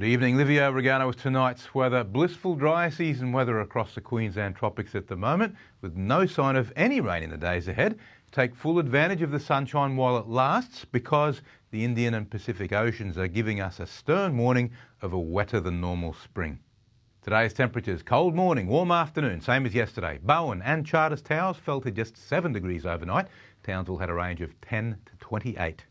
Good evening, Livio, Regano with tonight's weather. Blissful dry season weather across the Queensland tropics at the moment, with no sign of any rain in the days ahead. Take full advantage of the sunshine while it lasts, because the Indian and Pacific Oceans are giving us a stern warning of a wetter than normal spring. Today's temperatures: cold morning, warm afternoon, same as yesterday. Bowen and Charters Towers fell to just 7 degrees overnight. Townsville had a range of 10 to 28.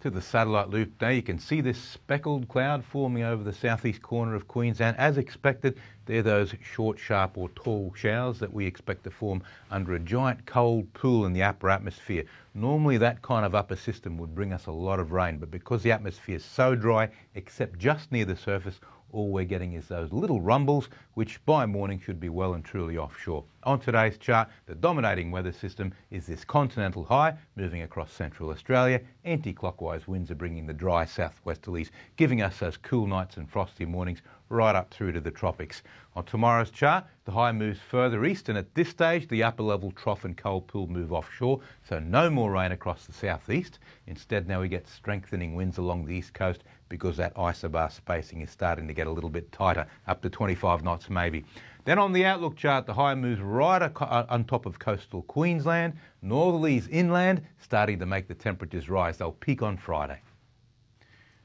To the satellite loop now, you can see this speckled cloud forming over the southeast corner of Queensland. As expected, they're those short, sharp or tall showers that we expect to form under a giant cold pool in the upper atmosphere. Normally that kind of upper system would bring us a lot of rain, but because the atmosphere is so dry, except just near the surface, all we're getting is those little rumbles, which by morning should be well and truly offshore. On today's chart, the dominating weather system is this continental high moving across central Australia. Anti-clockwise winds are bringing the dry southwesterlies, giving us those cool nights and frosty mornings right up through to the tropics. On tomorrow's chart, the high moves further east, and at this stage the upper level trough and cold pool move offshore, so no more rain across the southeast. Instead, now we get strengthening winds along the east coast, because that isobar spacing is starting to get a little bit tighter, up to 25 knots maybe. Then on the outlook chart, the high moves right on top of coastal Queensland. Northerlies inland starting to make the temperatures rise. They'll peak on Friday.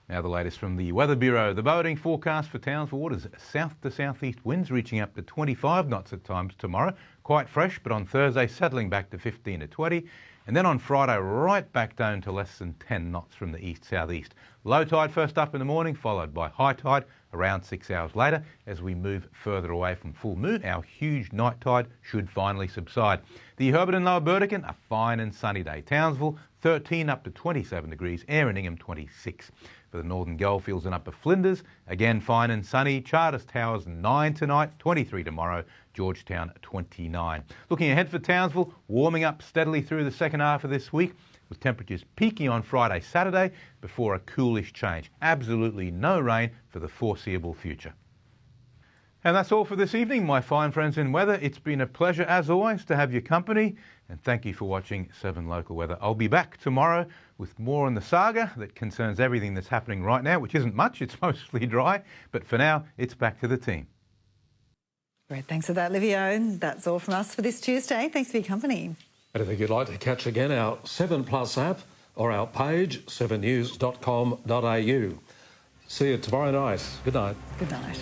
Now the latest from the Weather Bureau. The boating forecast for Townsville waters: south to southeast winds reaching up to 25 knots at times tomorrow. Quite fresh, but on Thursday settling back to 15 to 20. And then on Friday right back down to less than 10 knots from the east-southeast. Low tide first up in the morning, followed by high tide around 6 hours later. As we move further away from full moon, our huge night tide should finally subside. The Herbert and Lower Burdekin, a fine and sunny day. Townsville 13 up to 27 degrees, Ayr and Ingham 26. For the northern Goldfields and upper Flinders, again fine and sunny. Charters Towers 9 tonight, 23 tomorrow. Georgetown 29. Looking ahead for Townsville, warming up steadily through the second half of this week, with temperatures peaking on Friday, Saturday, before a coolish change. Absolutely no rain for the foreseeable future. And that's all for this evening, my fine friends in weather. It's been a pleasure, as always, to have your company, and thank you for watching 7 Local Weather. I'll be back tomorrow with more on the saga that concerns everything that's happening right now, which isn't much, it's mostly dry, but for now, it's back to the team. Great, thanks for that, Livio. That's all from us for this Tuesday. Thanks for your company. Anything you'd like to catch again, our 7plus app or our page, 7news.com.au. See you tomorrow night. Good night. Good night.